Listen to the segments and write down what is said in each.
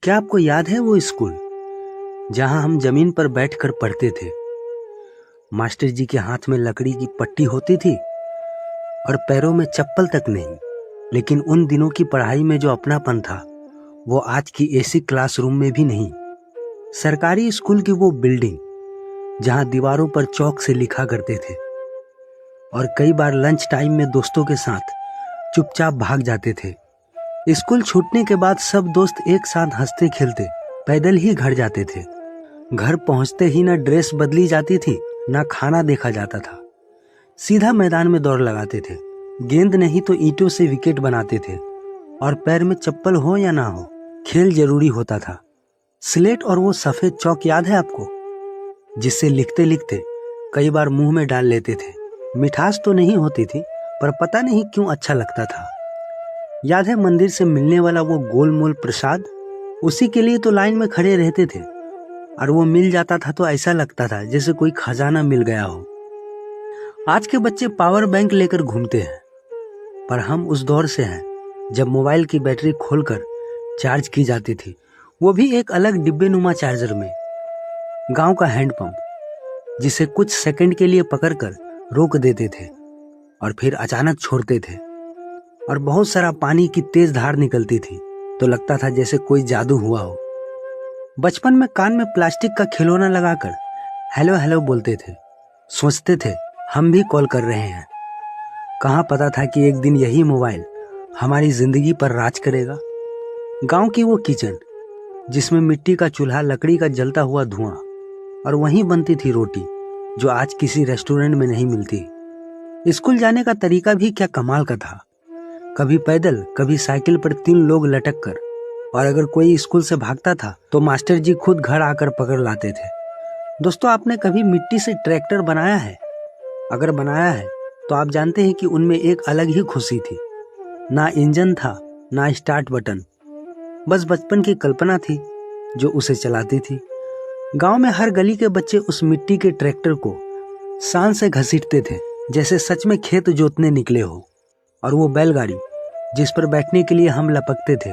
क्या आपको याद है वो स्कूल जहां हम जमीन पर बैठकर पढ़ते थे? मास्टर जी के हाथ में लकड़ी की पट्टी होती थी और पैरों में चप्पल तक नहीं। लेकिन उन दिनों की पढ़ाई में जो अपनापन था वो आज की एसी क्लासरूम में भी नहीं। सरकारी स्कूल की वो बिल्डिंग जहां दीवारों पर चौक से लिखा करते थे और कई बार लंच टाइम में दोस्तों के साथ चुपचाप भाग जाते थे। स्कूल छूटने के बाद सब दोस्त एक साथ हंसते खेलते पैदल ही घर जाते थे। घर पहुंचते ही ना ड्रेस बदली जाती थी, ना खाना देखा जाता था। सीधा मैदान में दौड़ लगाते थे। गेंद नहीं तो ईंटों से विकेट बनाते थे और पैर में चप्पल हो या ना हो, खेल जरूरी होता था। स्लेट और वो सफेद चौक याद है आपको, जिससे लिखते लिखते कई बार मुंह में डाल लेते थे। मिठास तो नहीं होती थी पर पता नहीं क्यों अच्छा लगता था। याद है मंदिर से मिलने वाला वो गोल मोल प्रसाद? उसी के लिए तो लाइन में खड़े रहते थे और वो मिल जाता था तो ऐसा लगता था जैसे कोई खजाना मिल गया हो। आज के बच्चे पावर बैंक लेकर घूमते हैं, पर हम उस दौर से हैं जब मोबाइल की बैटरी खोलकर चार्ज की जाती थी, वो भी एक अलग डिब्बे नुमा चार्जर में। गांव का हैंडपंप जिसे कुछ सेकंड के लिए पकड़कर रोक देते थे और फिर अचानक छोड़ते थे और बहुत सारा पानी की तेज धार निकलती थी तो लगता था जैसे कोई जादू हुआ हो। बचपन में कान में प्लास्टिक का खिलौना लगाकर हेलो हेलो बोलते थे, सोचते थे हम भी कॉल कर रहे हैं। कहाँ पता था कि एक दिन यही मोबाइल हमारी जिंदगी पर राज करेगा। गांव की वो किचन जिसमें मिट्टी का चूल्हा, लकड़ी का जलता हुआ धुआं और वहीं बनती थी रोटी जो आज किसी रेस्टोरेंट में नहीं मिलती। स्कूल जाने का तरीका भी क्या कमाल का था। कभी पैदल, कभी साइकिल पर 3 लोग लटक कर, और अगर कोई स्कूल से भागता था तो मास्टर जी खुद घर आकर पकड़ लाते थे। दोस्तों, आपने कभी मिट्टी से ट्रैक्टर बनाया है? अगर बनाया है तो आप जानते हैं कि उनमें एक अलग ही खुशी थी। ना इंजन था, ना स्टार्ट बटन, बस बचपन की कल्पना थी जो उसे चलाती थी। गांव में हर गली के बच्चे उस मिट्टी के ट्रैक्टर को शान से घसीटते थे जैसे सच में खेत जोतने निकले हो। और वो बैलगाड़ी जिस पर बैठने के लिए हम लपकते थे,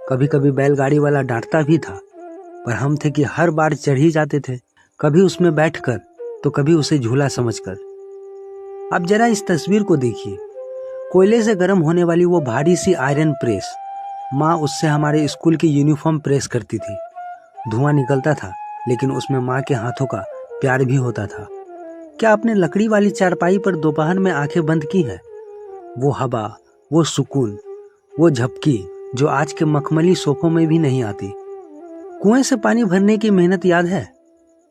कभी कभी बैलगाड़ी वाला डांटता भी था, पर हम थे कि हर बार चढ़ ही जाते थे, कभी उसमें बैठकर तो कभी उसे झूला समझकर। अब जरा इस तस्वीर को देखिए, कोयले से गर्म होने वाली वो भारी सी आयरन प्रेस। माँ उससे हमारे स्कूल की यूनिफॉर्म प्रेस करती थी। धुआं निकलता था लेकिन उसमें माँ के हाथों का प्यार भी होता था। क्या आपने लकड़ी वाली चारपाई पर दोपहर में आंखें बंद की है? वो हवा, वो सुकून, वो झपकी जो आज के मखमली सोफों में भी नहीं आती। कुएं से पानी भरने की मेहनत याद है?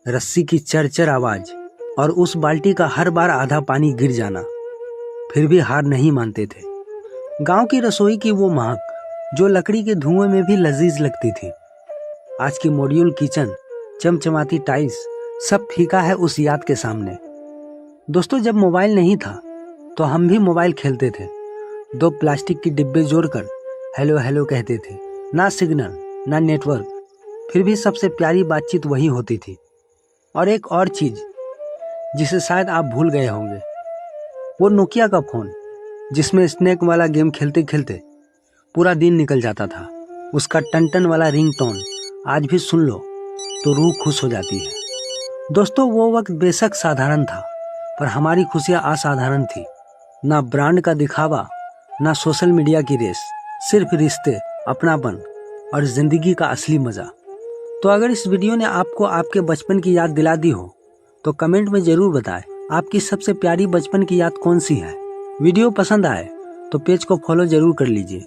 रस्सी की चरचर आवाज और उस बाल्टी का हर बार आधा पानी गिर जाना, फिर भी हार नहीं मानते थे। गांव की रसोई की वो महक जो लकड़ी के धुएं में भी लजीज लगती थी। आज की मॉड्यूल किचन, चमचमाती टाइल्स, सब फीका है उस याद के सामने। दोस्तों, जब मोबाइल नहीं था तो हम भी मोबाइल खेलते थे। 2 प्लास्टिक की डिब्बे जोड़कर हेलो हेलो कहते थे। ना सिग्नल, ना नेटवर्क, फिर भी सबसे प्यारी बातचीत वही होती थी। और एक और चीज जिसे शायद आप भूल गए होंगे, वो नोकिया का फोन जिसमें स्नेक वाला गेम खेलते खेलते पूरा दिन निकल जाता था। उसका टन वाला रिंगटोन आज भी सुन लो तो रूह खुश हो जाती है। दोस्तों, वो वक्त बेशक साधारण था पर हमारी खुशियां असाधारण थी। ना ब्रांड का दिखावा, ना सोशल मीडिया की रेस, सिर्फ रिश्ते, अपनापन और जिंदगी का असली मजा। तो अगर इस वीडियो ने आपको आपके बचपन की याद दिला दी हो तो कमेंट में जरूर बताएं आपकी सबसे प्यारी बचपन की याद कौन सी है। वीडियो पसंद आए तो पेज को फॉलो जरूर कर लीजिए।